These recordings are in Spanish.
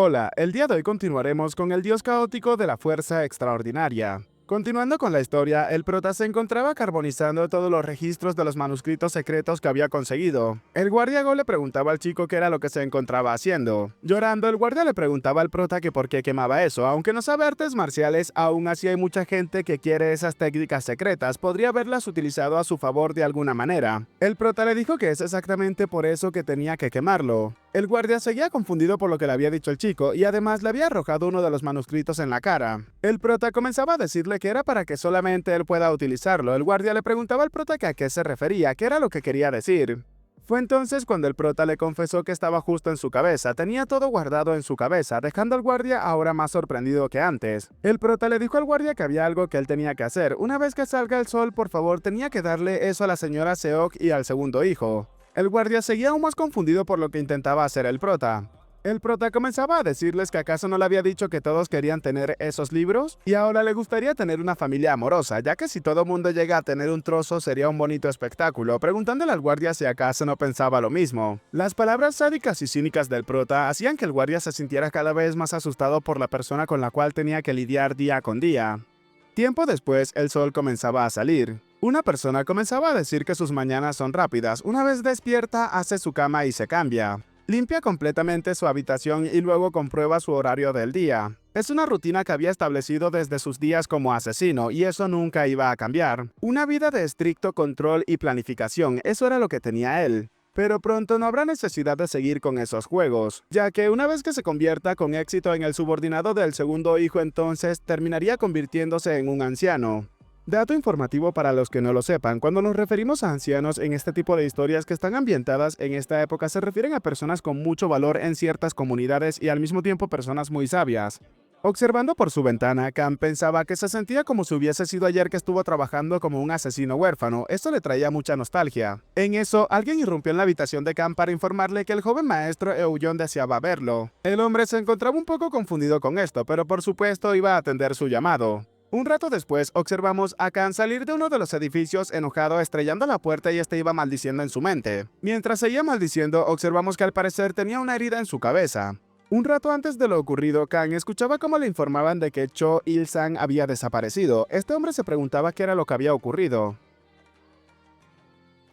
Hola, el día de hoy continuaremos con el dios caótico de la fuerza extraordinaria. Continuando con la historia, el prota se encontraba carbonizando todos los registros de los manuscritos secretos que había conseguido. El guardia Go le preguntaba al chico qué era lo que se encontraba haciendo. Llorando, el guardia le preguntaba al prota que por qué quemaba eso. Aunque no sabe artes marciales, aún así hay mucha gente que quiere esas técnicas secretas, podría haberlas utilizado a su favor de alguna manera. El prota le dijo que es exactamente por eso que tenía que quemarlo. El guardia seguía confundido por lo que le había dicho el chico y además le había arrojado uno de los manuscritos en la cara. El prota comenzaba a decirle que era para que solamente él pueda utilizarlo. El guardia le preguntaba al prota que a qué se refería, qué era lo que quería decir. Fue entonces cuando el prota le confesó que estaba justo en su cabeza, tenía todo guardado en su cabeza, dejando al guardia ahora más sorprendido que antes. El prota le dijo al guardia que había algo que él tenía que hacer. Una vez que salga el sol, por favor, tenía que darle eso a la señora Seok y al segundo hijo. El guardia seguía aún más confundido por lo que intentaba hacer el prota. El prota comenzaba a decirles que acaso no le había dicho que todos querían tener esos libros y ahora le gustaría tener una familia amorosa, ya que si todo mundo llega a tener un trozo sería un bonito espectáculo, preguntándole al guardia si acaso no pensaba lo mismo. Las palabras sádicas y cínicas del prota hacían que el guardia se sintiera cada vez más asustado por la persona con la cual tenía que lidiar día con día. Tiempo después, el sol comenzaba a salir. Una persona comenzaba a decir que sus mañanas son rápidas. Una vez despierta, hace su cama y se cambia. Limpia completamente su habitación y luego comprueba su horario del día. Es una rutina que había establecido desde sus días como asesino y eso nunca iba a cambiar. Una vida de estricto control y planificación, eso era lo que tenía él. Pero pronto no habrá necesidad de seguir con esos juegos, ya que una vez que se convierta con éxito en el subordinado del segundo hijo, entonces terminaría convirtiéndose en un anciano. Dato informativo para los que no lo sepan, cuando nos referimos a ancianos en este tipo de historias que están ambientadas en esta época se refieren a personas con mucho valor en ciertas comunidades y al mismo tiempo personas muy sabias. Observando por su ventana, Cam pensaba que se sentía como si hubiese sido ayer que estuvo trabajando como un asesino huérfano. Esto le traía mucha nostalgia. En eso, alguien irrumpió en la habitación de Cam para informarle que el joven maestro Euyon deseaba verlo. El hombre se encontraba un poco confundido con esto, pero por supuesto iba a atender su llamado. Un rato después, observamos a Khan salir de uno de los edificios enojado estrellando la puerta y este iba maldiciendo en su mente. Mientras seguía maldiciendo, observamos que al parecer tenía una herida en su cabeza. Un rato antes de lo ocurrido, Khan escuchaba cómo le informaban de que Cho Il-sang había desaparecido. Este hombre se preguntaba qué era lo que había ocurrido.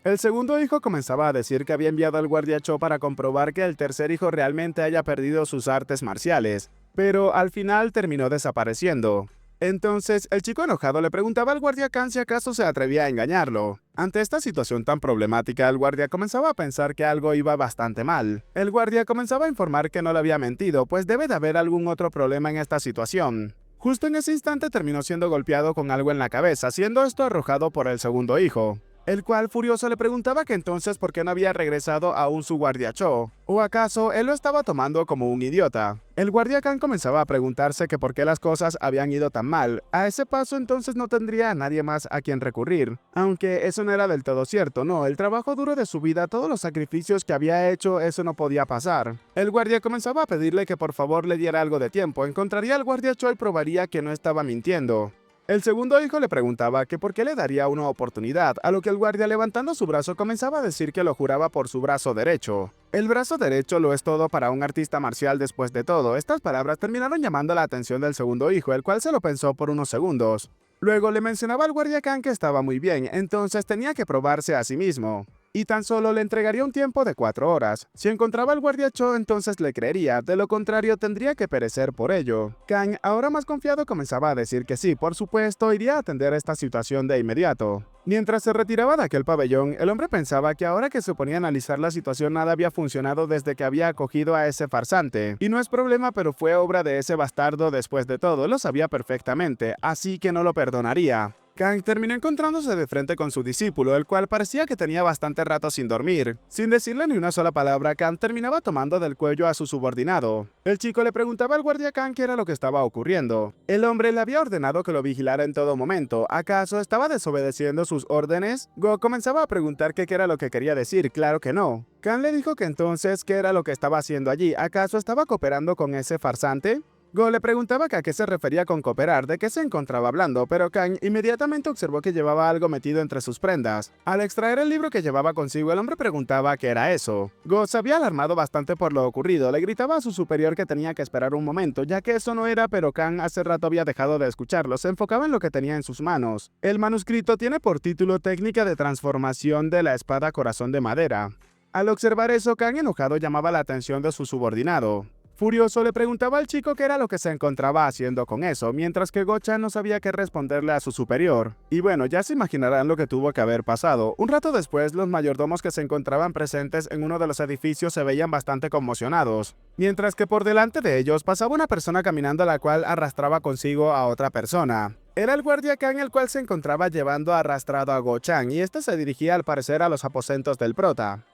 El segundo hijo comenzaba a decir que había enviado al guardia Cho para comprobar que el tercer hijo realmente haya perdido sus artes marciales, pero al final terminó desapareciendo. Entonces, el chico enojado le preguntaba al guardia Khan si acaso se atrevía a engañarlo. Ante esta situación tan problemática, el guardia comenzaba a pensar que algo iba bastante mal. El guardia comenzaba a informar que no le había mentido, pues debe de haber algún otro problema en esta situación. Justo en ese instante terminó siendo golpeado con algo en la cabeza, siendo esto arrojado por el segundo hijo, el cual furioso le preguntaba que entonces por qué no había regresado aún su guardia Cho, o acaso él lo estaba tomando como un idiota. El guardia Khan comenzaba a preguntarse que por qué las cosas habían ido tan mal. A ese paso entonces no tendría a nadie más a quien recurrir. Aunque eso no era del todo cierto, no, el trabajo duro de su vida, todos los sacrificios que había hecho, eso no podía pasar. El guardia comenzaba a pedirle que por favor le diera algo de tiempo, encontraría al guardia Cho y probaría que no estaba mintiendo. El segundo hijo le preguntaba que por qué le daría una oportunidad, a lo que el guardia levantando su brazo comenzaba a decir que lo juraba por su brazo derecho. El brazo derecho lo es todo para un artista marcial después de todo. Estas palabras terminaron llamando la atención del segundo hijo, el cual se lo pensó por unos segundos. Luego le mencionaba al guardia Khan que estaba muy bien, entonces tenía que probarse a sí mismo. Y tan solo le entregaría un tiempo de 4 horas. Si encontraba al guardia Cho, entonces le creería, de lo contrario tendría que perecer por ello. Khan, ahora más confiado, comenzaba a decir que sí, por supuesto, iría a atender esta situación de inmediato. Mientras se retiraba de aquel pabellón, el hombre pensaba que ahora que se ponía a analizar la situación nada había funcionado desde que había acogido a ese farsante. Y no es problema, pero fue obra de ese bastardo después de todo, lo sabía perfectamente, así que no lo perdonaría. Kang terminó encontrándose de frente con su discípulo, el cual parecía que tenía bastante rato sin dormir. Sin decirle ni una sola palabra, Kang terminaba tomando del cuello a su subordinado. El chico le preguntaba al guardia Kang qué era lo que estaba ocurriendo. El hombre le había ordenado que lo vigilara en todo momento. ¿Acaso estaba desobedeciendo sus órdenes? Go comenzaba a preguntar qué era lo que quería decir. Claro que no. Kang le dijo que entonces qué era lo que estaba haciendo allí. ¿Acaso estaba cooperando con ese farsante? Go le preguntaba que a qué se refería con cooperar, de qué se encontraba hablando, pero Kang inmediatamente observó que llevaba algo metido entre sus prendas. Al extraer el libro que llevaba consigo, el hombre preguntaba qué era eso. Go se había alarmado bastante por lo ocurrido, le gritaba a su superior que tenía que esperar un momento, ya que eso no era, pero Kang hace rato había dejado de escucharlo, se enfocaba en lo que tenía en sus manos. El manuscrito tiene por título Técnica de transformación de la espada corazón de madera. Al observar eso, Kang enojado llamaba la atención de su subordinado. Furioso le preguntaba al chico qué era lo que se encontraba haciendo con eso, mientras que Go-chan no sabía qué responderle a su superior. Y bueno, ya se imaginarán lo que tuvo que haber pasado. Un rato después, los mayordomos que se encontraban presentes en uno de los edificios se veían bastante conmocionados, mientras que por delante de ellos pasaba una persona caminando la cual arrastraba consigo a otra persona. Era el guardia Kang el cual se encontraba llevando arrastrado a Go-chan, y este se dirigía al parecer a los aposentos del prota.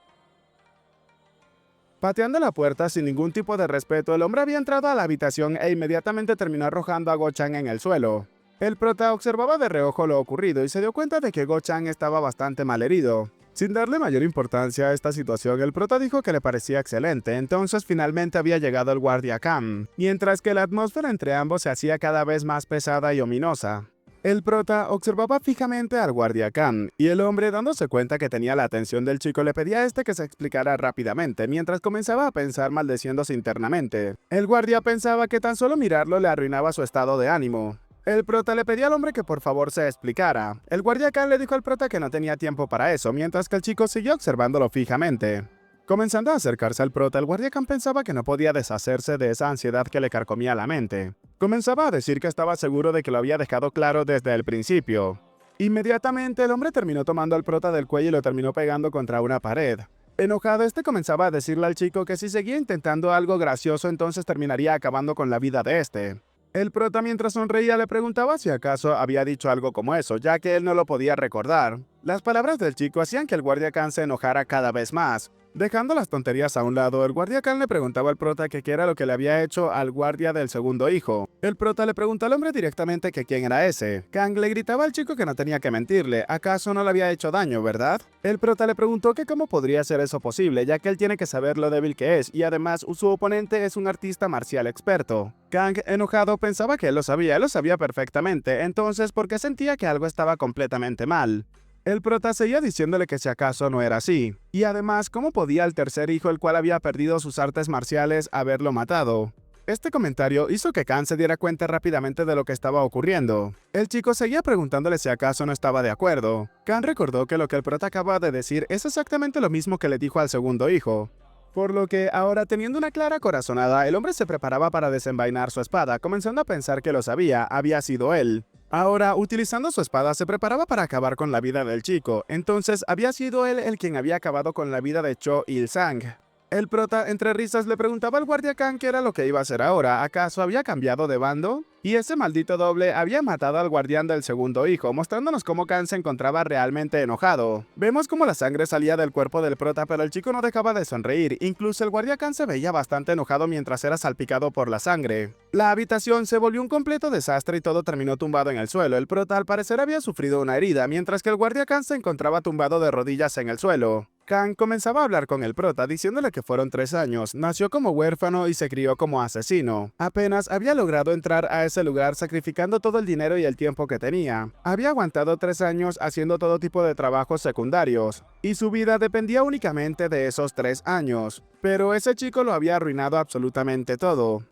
Pateando la puerta sin ningún tipo de respeto, el hombre había entrado a la habitación e inmediatamente terminó arrojando a Go-chan en el suelo. El prota observaba de reojo lo ocurrido y se dio cuenta de que Go-chan estaba bastante malherido. Sin darle mayor importancia a esta situación, el prota dijo que le parecía excelente, entonces finalmente había llegado el guardia Kang, mientras que la atmósfera entre ambos se hacía cada vez más pesada y ominosa. El prota observaba fijamente al guardia Kang, y el hombre, dándose cuenta que tenía la atención del chico, le pedía a este que se explicara rápidamente, mientras comenzaba a pensar maldeciéndose internamente. El guardia pensaba que tan solo mirarlo le arruinaba su estado de ánimo. El prota le pedía al hombre que por favor se explicara. El guardia Kang le dijo al prota que no tenía tiempo para eso, mientras que el chico siguió observándolo fijamente. Comenzando a acercarse al prota, el guardia Kang pensaba que no podía deshacerse de esa ansiedad que le carcomía la mente. Comenzaba a decir que estaba seguro de que lo había dejado claro desde el principio. Inmediatamente, el hombre terminó tomando al prota del cuello y lo terminó pegando contra una pared. Enojado, este comenzaba a decirle al chico que si seguía intentando algo gracioso, entonces terminaría acabando con la vida de este. El prota, mientras sonreía, le preguntaba si acaso había dicho algo como eso, ya que él no lo podía recordar. Las palabras del chico hacían que el guardia Kang se enojara cada vez más. Dejando las tonterías a un lado, el guardia Kang le preguntaba al prota que qué era lo que le había hecho al guardia del segundo hijo. El prota le preguntó al hombre directamente que quién era ese. Kang le gritaba al chico que no tenía que mentirle, ¿acaso no le había hecho daño, verdad? El prota le preguntó que cómo podría ser eso posible, ya que él tiene que saber lo débil que es, y además su oponente es un artista marcial experto. Kang, enojado, pensaba que él lo sabía perfectamente, entonces ¿por qué sentía que algo estaba completamente mal? El prota seguía diciéndole que si acaso no era así. Y además, ¿cómo podía el tercer hijo, el cual había perdido sus artes marciales, haberlo matado? Este comentario hizo que Kang se diera cuenta rápidamente de lo que estaba ocurriendo. El chico seguía preguntándole si acaso no estaba de acuerdo. Kang recordó que lo que el prota acaba de decir es exactamente lo mismo que le dijo al segundo hijo. Por lo que ahora, teniendo una clara corazonada, el hombre se preparaba para desenvainar su espada, comenzando a pensar que lo sabía, había sido él. Ahora, utilizando su espada, se preparaba para acabar con la vida del chico, entonces había sido él el quien había acabado con la vida de Cho Il-sang. El prota, entre risas, le preguntaba al guardia Kang qué era lo que iba a hacer ahora, ¿acaso había cambiado de bando? Y ese maldito doble había matado al guardián del segundo hijo, mostrándonos cómo Kang se encontraba realmente enojado. Vemos cómo la sangre salía del cuerpo del prota, pero el chico no dejaba de sonreír, incluso el guardia Kang se veía bastante enojado mientras era salpicado por la sangre. La habitación se volvió un completo desastre y todo terminó tumbado en el suelo. El prota al parecer había sufrido una herida, mientras que el guardia Kang se encontraba tumbado de rodillas en el suelo. Kang comenzaba a hablar con el prota, diciéndole que fueron 3 años, nació como huérfano y se crió como asesino. Apenas había logrado entrar a ese lugar sacrificando todo el dinero y el tiempo que tenía. Había aguantado 3 años haciendo todo tipo de trabajos secundarios, y su vida dependía únicamente de esos 3 años. Pero ese chico lo había arruinado absolutamente todo.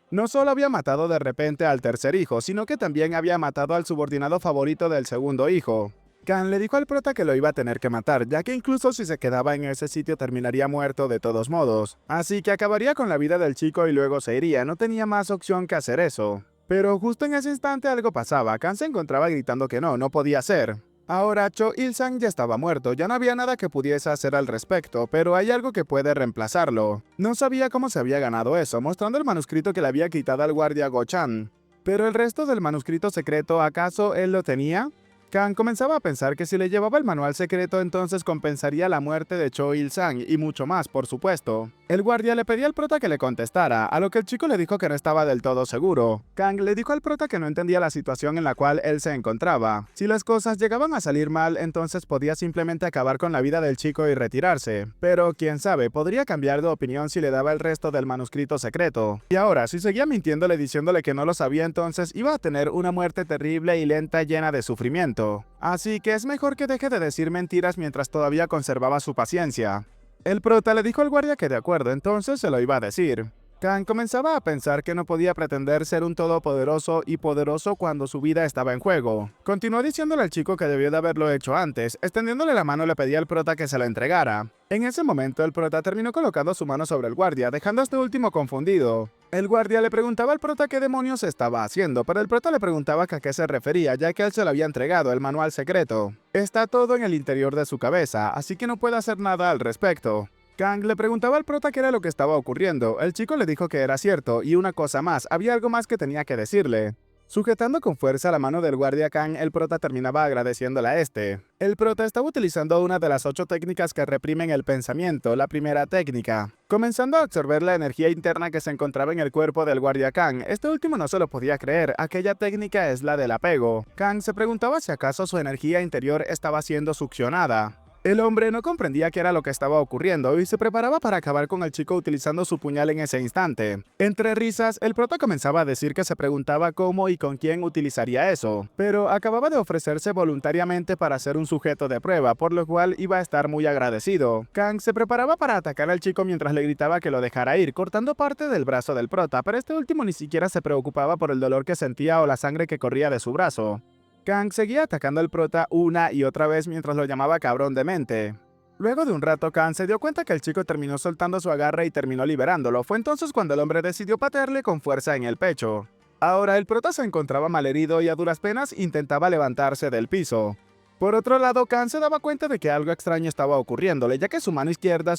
No solo había matado de repente al tercer hijo, sino que también había matado al subordinado favorito del segundo hijo. Kang le dijo al prota que lo iba a tener que matar, ya que incluso si se quedaba en ese sitio terminaría muerto de todos modos. Así que acabaría con la vida del chico y luego se iría, no tenía más opción que hacer eso. Pero justo en ese instante algo pasaba, Kang se encontraba gritando que no podía ser. Ahora Cho Il-sang ya estaba muerto, ya no había nada que pudiese hacer al respecto, pero hay algo que puede reemplazarlo. No sabía cómo se había ganado eso, mostrando el manuscrito que le había quitado al guardia Go-chan. Pero el resto del manuscrito secreto, ¿acaso él lo tenía? Kang comenzaba a pensar que si le llevaba el manual secreto entonces compensaría la muerte de Cho Il-sang y mucho más, por supuesto. El guardia le pedía al prota que le contestara, a lo que el chico le dijo que no estaba del todo seguro. Kang le dijo al prota que no entendía la situación en la cual él se encontraba. Si las cosas llegaban a salir mal, entonces podía simplemente acabar con la vida del chico y retirarse. Pero quién sabe, podría cambiar de opinión si le daba el resto del manuscrito secreto. Y ahora, si seguía mintiéndole diciéndole que no lo sabía, entonces iba a tener una muerte terrible y lenta llena de sufrimiento. Así que es mejor que deje de decir mentiras mientras todavía conservaba su paciencia. El prota le dijo al guardia que de acuerdo, entonces se lo iba a decir. Kang comenzaba a pensar que no podía pretender ser un todopoderoso y poderoso cuando su vida estaba en juego. Continuó diciéndole al chico que debió de haberlo hecho antes, extendiéndole la mano le pedía al prota que se la entregara. En ese momento el prota terminó colocando su mano sobre el guardia, dejando a este último confundido. El guardia le preguntaba al prota qué demonios estaba haciendo, pero el prota le preguntaba a qué se refería, ya que él se lo había entregado, el manual secreto. Está todo en el interior de su cabeza, así que no puede hacer nada al respecto. Kang le preguntaba al prota qué era lo que estaba ocurriendo. El chico le dijo que era cierto, y una cosa más, había algo más que tenía que decirle. Sujetando con fuerza la mano del guardia Kang, el prota terminaba agradeciéndole a este. El prota estaba utilizando una de las 8 técnicas que reprimen el pensamiento, la primera técnica. Comenzando a absorber la energía interna que se encontraba en el cuerpo del guardia Kang, este último no se lo podía creer, aquella técnica es la del apego. Kang se preguntaba si acaso su energía interior estaba siendo succionada. El hombre no comprendía qué era lo que estaba ocurriendo y se preparaba para acabar con el chico utilizando su puñal en ese instante. Entre risas, el prota comenzaba a decir que se preguntaba cómo y con quién utilizaría eso, pero acababa de ofrecerse voluntariamente para ser un sujeto de prueba, por lo cual iba a estar muy agradecido. Kang se preparaba para atacar al chico mientras le gritaba que lo dejara ir, cortando parte del brazo del prota, pero este último ni siquiera se preocupaba por el dolor que sentía o la sangre que corría de su brazo. Kang seguía atacando al prota una y otra vez mientras lo llamaba cabrón de mente. Luego de un rato, Kang se dio cuenta que el chico terminó soltando su agarre y terminó liberándolo. Fue entonces cuando el hombre decidió patearle con fuerza en el pecho. Ahora el prota se encontraba malherido y a duras penas intentaba levantarse del piso. Por otro lado, Kang se daba cuenta de que algo extraño estaba ocurriéndole, ya que su mano izquierda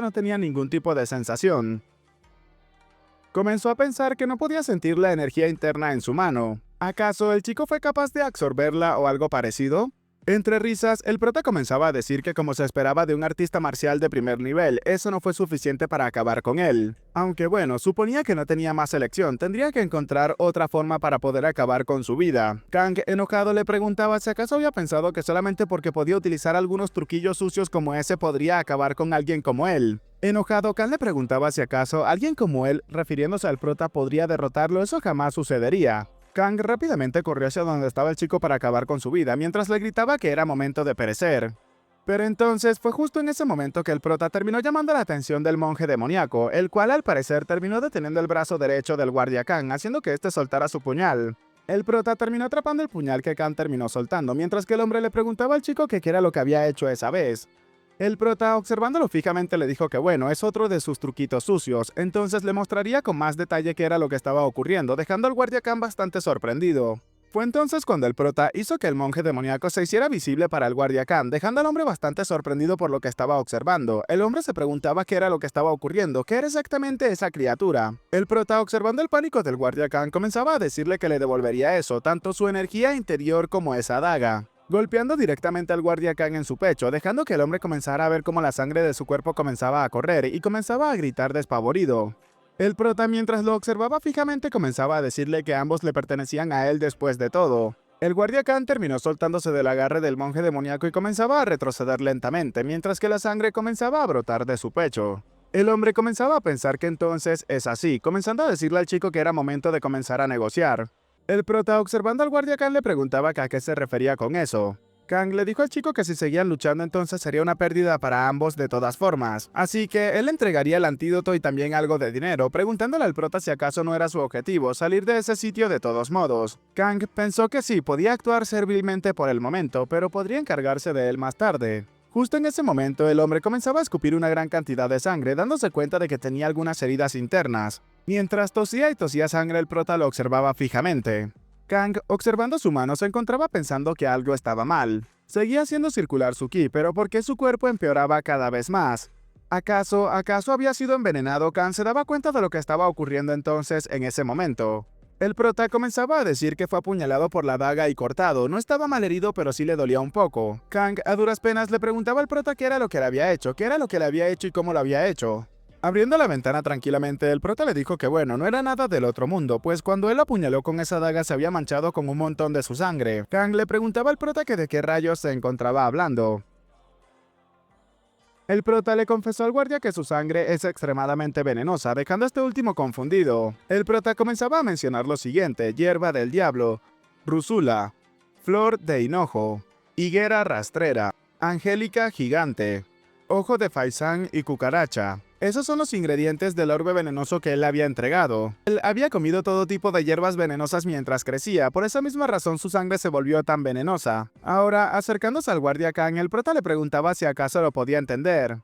no tenía ningún tipo de sensación. Comenzó a pensar que no podía sentir la energía interna en su mano. ¿Acaso el chico fue capaz de absorberla o algo parecido? Entre risas, el prota comenzaba a decir que como se esperaba de un artista marcial de primer nivel, eso no fue suficiente para acabar con él. Aunque bueno, suponía que no tenía más elección, tendría que encontrar otra forma para poder acabar con su vida. Kang, enojado, le preguntaba si acaso había pensado que solamente porque podía utilizar algunos truquillos sucios como ese podría acabar con alguien como él. Enojado, Kang le preguntaba si acaso alguien como él, refiriéndose al prota, podría derrotarlo. Eso jamás sucedería. Kang rápidamente corrió hacia donde estaba el chico para acabar con su vida, mientras le gritaba que era momento de perecer. Pero entonces fue justo en ese momento que el prota terminó llamando la atención del monje demoníaco, el cual al parecer terminó deteniendo el brazo derecho del guardia Kang, haciendo que este soltara su puñal. El prota terminó atrapando el puñal que Kang terminó soltando, mientras que el hombre le preguntaba al chico qué era lo que había hecho esa vez. El prota, observándolo fijamente, le dijo que bueno, es otro de sus truquitos sucios, entonces le mostraría con más detalle qué era lo que estaba ocurriendo, dejando al guardia Kang bastante sorprendido. Fue entonces cuando el prota hizo que el monje demoníaco se hiciera visible para el guardia Kang, dejando al hombre bastante sorprendido por lo que estaba observando. El hombre se preguntaba qué era lo que estaba ocurriendo, qué era exactamente esa criatura. El prota, observando el pánico del guardia Kang, comenzaba a decirle que le devolvería eso, tanto su energía interior como esa daga, golpeando directamente al guardia Kang en su pecho, dejando que el hombre comenzara a ver cómo la sangre de su cuerpo comenzaba a correr y comenzaba a gritar despavorido. El prota, mientras lo observaba fijamente, comenzaba a decirle que ambos le pertenecían a él después de todo. El guardia Kang terminó soltándose del agarre del monje demoníaco y comenzaba a retroceder lentamente, mientras que la sangre comenzaba a brotar de su pecho. El hombre comenzaba a pensar que entonces es así, comenzando a decirle al chico que era momento de comenzar a negociar. El prota, observando al guardia Kang, le preguntaba que a qué se refería con eso. Kang le dijo al chico que si seguían luchando entonces sería una pérdida para ambos de todas formas, así que él entregaría el antídoto y también algo de dinero, preguntándole al prota si acaso no era su objetivo salir de ese sitio de todos modos. Kang pensó que sí, podía actuar servilmente por el momento, pero podría encargarse de él más tarde. Justo en ese momento, el hombre comenzaba a escupir una gran cantidad de sangre, dándose cuenta de que tenía algunas heridas internas. Mientras tosía y tosía sangre, el prota lo observaba fijamente. Kang, observando su mano, se encontraba pensando que algo estaba mal. Seguía haciendo circular su ki, pero ¿por qué su cuerpo empeoraba cada vez más? ¿Acaso había sido envenenado? Kang se daba cuenta de lo que estaba ocurriendo entonces en ese momento. El prota comenzaba a decir que fue apuñalado por la daga y cortado. No estaba malherido, pero sí le dolía un poco. Kang a duras penas le preguntaba al prota qué era lo que le había hecho, y cómo lo había hecho. Abriendo la ventana tranquilamente, el prota le dijo que bueno, no era nada del otro mundo, pues cuando él apuñaló con esa daga se había manchado con un montón de su sangre. Kang le preguntaba al prota que de qué rayos se encontraba hablando. El prota le confesó al guardia que su sangre es extremadamente venenosa, dejando a este último confundido. El prota comenzaba a mencionar lo siguiente: hierba del diablo, rúsula, flor de hinojo, higuera rastrera, angélica gigante, ojo de faisán y cucaracha. Esos son los ingredientes del orbe venenoso que él le había entregado. Él había comido todo tipo de hierbas venenosas mientras crecía, por esa misma razón su sangre se volvió tan venenosa. Ahora, acercándose al guardia Kang, el prota le preguntaba si acaso lo podía entender.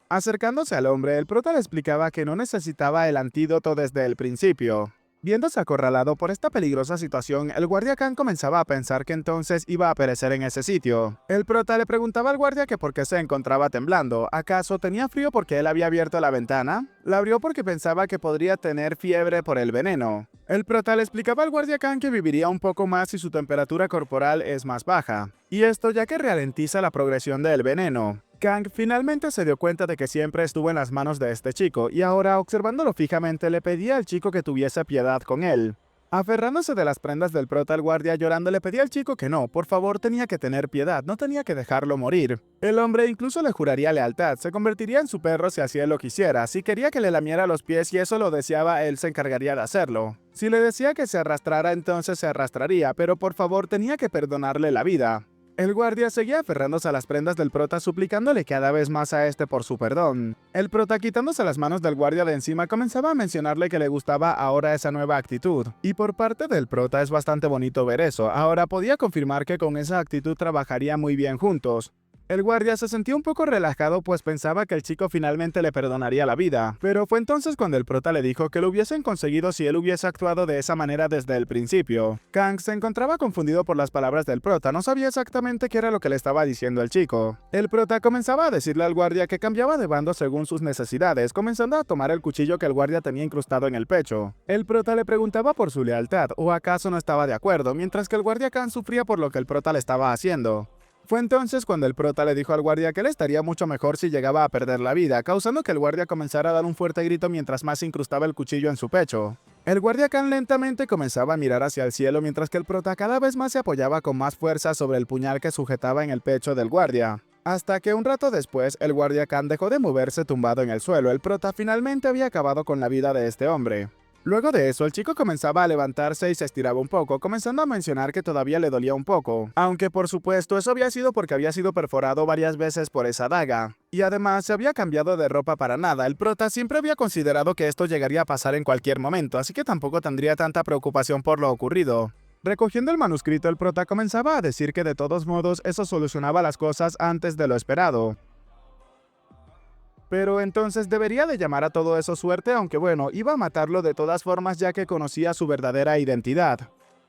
Acercándose al hombre, el prota le explicaba que no necesitaba el antídoto desde el principio. Viéndose acorralado por esta peligrosa situación, el guardia Kang comenzaba a pensar que entonces iba a perecer en ese sitio. El prota le preguntaba al guardia que por qué se encontraba temblando. ¿Acaso tenía frío porque él había abierto la ventana? La abrió porque pensaba que podría tener fiebre por el veneno. El prota le explicaba al guardia Kang que viviría un poco más si su temperatura corporal es más baja. Y esto ya que ralentiza la progresión del veneno. Kang finalmente se dio cuenta de que siempre estuvo en las manos de este chico, y ahora, observándolo fijamente, le pedía al chico que tuviese piedad con él. Aferrándose de las prendas del prota, el guardia llorando le pedía al chico que no, por favor, tenía que tener piedad, no tenía que dejarlo morir. El hombre incluso le juraría lealtad, se convertiría en su perro si así él lo quisiera, si quería que le lamiera los pies y eso lo deseaba, él se encargaría de hacerlo. Si le decía que se arrastrara, entonces se arrastraría, pero por favor tenía que perdonarle la vida. El guardia seguía aferrándose a las prendas del prota, suplicándole cada vez más a este por su perdón. El prota, quitándose las manos del guardia de encima, comenzaba a mencionarle que le gustaba ahora esa nueva actitud. Y por parte del prota es bastante bonito ver eso, ahora podía confirmar que con esa actitud trabajaría muy bien juntos. El guardia se sentía un poco relajado pues pensaba que el chico finalmente le perdonaría la vida, pero fue entonces cuando el prota le dijo que lo hubiesen conseguido si él hubiese actuado de esa manera desde el principio. Kang se encontraba confundido por las palabras del prota, no sabía exactamente qué era lo que le estaba diciendo el chico. El prota comenzaba a decirle al guardia que cambiaba de bando según sus necesidades, comenzando a tomar el cuchillo que el guardia tenía incrustado en el pecho. El prota le preguntaba por su lealtad, o acaso no estaba de acuerdo, mientras que el guardia Kang sufría por lo que el prota le estaba haciendo. Fue entonces cuando el prota le dijo al guardia que le estaría mucho mejor si llegaba a perder la vida, causando que el guardia comenzara a dar un fuerte grito mientras más incrustaba el cuchillo en su pecho. El guardia Kang lentamente comenzaba a mirar hacia el cielo mientras que el prota cada vez más se apoyaba con más fuerza sobre el puñal que sujetaba en el pecho del guardia. Hasta que un rato después, el guardia Kang dejó de moverse tumbado en el suelo. El prota finalmente había acabado con la vida de este hombre. Luego de eso, el chico comenzaba a levantarse y se estiraba un poco, comenzando a mencionar que todavía le dolía un poco. Aunque por supuesto eso había sido porque había sido perforado varias veces por esa daga. Y además se había cambiado de ropa para nada, el prota siempre había considerado que esto llegaría a pasar en cualquier momento, así que tampoco tendría tanta preocupación por lo ocurrido. Recogiendo el manuscrito, el prota comenzaba a decir que de todos modos eso solucionaba las cosas antes de lo esperado. Pero entonces debería de llamar a todo eso suerte, aunque bueno, iba a matarlo de todas formas ya que conocía su verdadera identidad.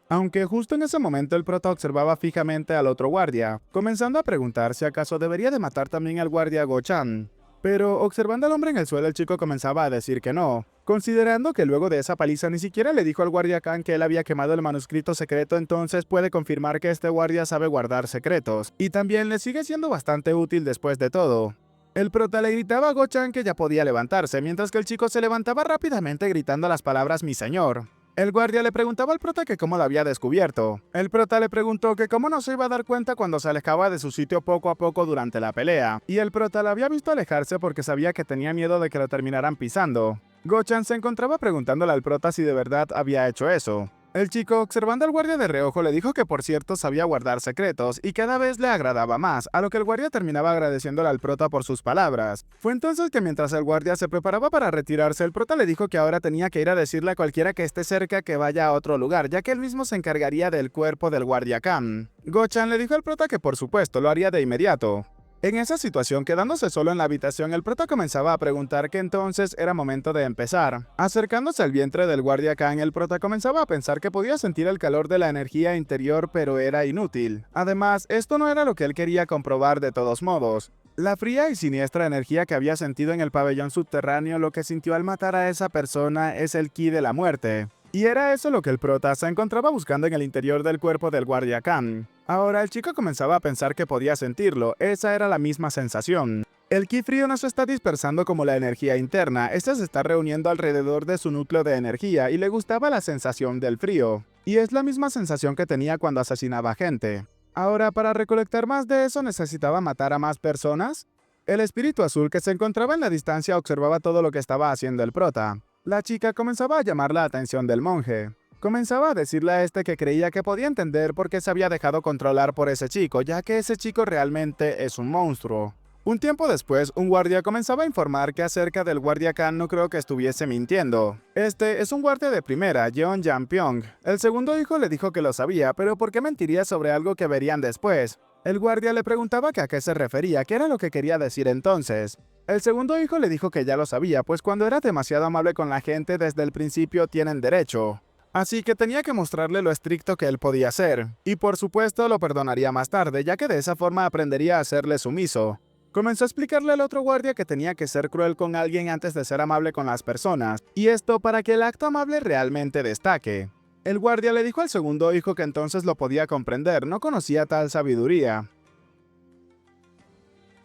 Aunque justo en ese momento el prota observaba fijamente al otro guardia, comenzando a preguntar si acaso debería de matar también al guardia Go-chan. Pero observando al hombre en el suelo, el chico comenzaba a decir que no, considerando que luego de esa paliza ni siquiera le dijo al guardia Kang que él había quemado el manuscrito secreto, entonces puede confirmar que este guardia sabe guardar secretos, y también le sigue siendo bastante útil después de todo. El prota le gritaba a Go-chan que ya podía levantarse, mientras que el chico se levantaba rápidamente gritando las palabras "mi señor". El guardia le preguntaba al prota que cómo lo había descubierto. El prota le preguntó que cómo no se iba a dar cuenta cuando se alejaba de su sitio poco a poco durante la pelea, y el prota lo había visto alejarse porque sabía que tenía miedo de que lo terminaran pisando. Go-chan se encontraba preguntándole al prota si de verdad había hecho eso. El chico, observando al guardia de reojo, le dijo que por cierto sabía guardar secretos y cada vez le agradaba más, a lo que el guardia terminaba agradeciéndole al prota por sus palabras. Fue entonces que mientras el guardia se preparaba para retirarse, el prota le dijo que ahora tenía que ir a decirle a cualquiera que esté cerca que vaya a otro lugar, ya que él mismo se encargaría del cuerpo del guardia Kang. Go-chan le dijo al prota que por supuesto lo haría de inmediato. En esa situación, quedándose solo en la habitación, el prota comenzaba a preguntar que entonces era momento de empezar. Acercándose al vientre del guardia Kang, el prota comenzaba a pensar que podía sentir el calor de la energía interior, pero era inútil. Además, esto no era lo que él quería comprobar de todos modos. La fría y siniestra energía que había sentido en el pabellón subterráneo, lo que sintió al matar a esa persona es el ki de la muerte. Y era eso lo que el prota se encontraba buscando en el interior del cuerpo del guardia Khan. Ahora el chico comenzaba a pensar que podía sentirlo, esa era la misma sensación. El ki frío no se está dispersando como la energía interna, esta se está reuniendo alrededor de su núcleo de energía y le gustaba la sensación del frío. Y es la misma sensación que tenía cuando asesinaba gente. Ahora, para recolectar más de eso, ¿necesitaba matar a más personas? El espíritu azul que se encontraba en la distancia observaba todo lo que estaba haciendo el prota. La chica comenzaba a llamar la atención del monje. Comenzaba a decirle a este que creía que podía entender por qué se había dejado controlar por ese chico, ya que ese chico realmente es un monstruo. Un tiempo después, un guardia comenzaba a informar que acerca del guardia Khan no creo que estuviese mintiendo. Este es un guardia de primera, Jeon Jampyong. El segundo hijo le dijo que lo sabía, pero ¿por qué mentiría sobre algo que verían después? El guardia le preguntaba que a qué se refería, qué era lo que quería decir entonces. El segundo hijo le dijo que ya lo sabía, pues cuando era demasiado amable con la gente desde el principio tienen derecho. Así que tenía que mostrarle lo estricto que él podía ser, y por supuesto lo perdonaría más tarde, ya que de esa forma aprendería a serle sumiso. Comenzó a explicarle al otro guardia que tenía que ser cruel con alguien antes de ser amable con las personas, y esto para que el acto amable realmente destaque. El guardia le dijo al segundo hijo que entonces lo podía comprender, no conocía tal sabiduría.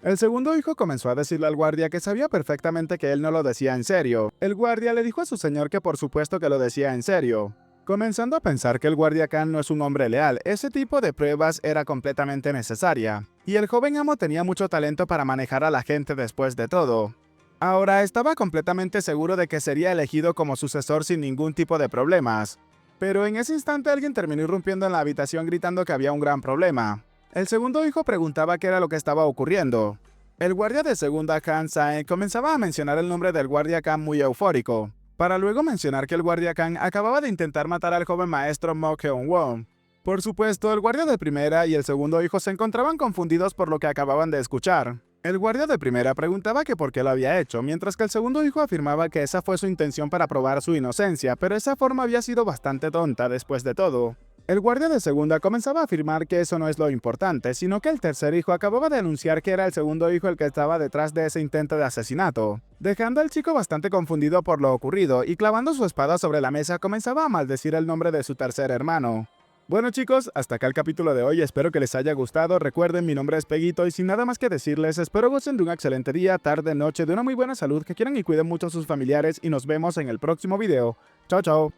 El segundo hijo comenzó a decirle al guardia que sabía perfectamente que él no lo decía en serio. El guardia le dijo a su señor que por supuesto que lo decía en serio. Comenzando a pensar que el guardia Khan no es un hombre leal, ese tipo de pruebas era completamente necesaria. Y el joven amo tenía mucho talento para manejar a la gente después de todo. Ahora estaba completamente seguro de que sería elegido como sucesor sin ningún tipo de problemas. Pero en ese instante alguien terminó irrumpiendo en la habitación gritando que había un gran problema. El segundo hijo preguntaba qué era lo que estaba ocurriendo. El guardia de segunda Han Sae comenzaba a mencionar el nombre del guardia Khan muy eufórico, para luego mencionar que el guardia Khan acababa de intentar matar al joven maestro Mo Keun-won. Por supuesto, el guardia de primera y el segundo hijo se encontraban confundidos por lo que acababan de escuchar. El guardia de primera preguntaba que por qué lo había hecho, mientras que el segundo hijo afirmaba que esa fue su intención para probar su inocencia, pero esa forma había sido bastante tonta después de todo. El guardia de segunda comenzaba a afirmar que eso no es lo importante, sino que el tercer hijo acababa de anunciar que era el segundo hijo el que estaba detrás de ese intento de asesinato, dejando al chico bastante confundido por lo ocurrido y clavando su espada sobre la mesa comenzaba a maldecir el nombre de su tercer hermano. Bueno chicos, hasta acá el capítulo de hoy, espero que les haya gustado, recuerden mi nombre es Peguito y sin nada más que decirles, espero gocen de un excelente día, tarde, noche, de una muy buena salud, que quieran y cuiden mucho a sus familiares y nos vemos en el próximo video. Chao chao.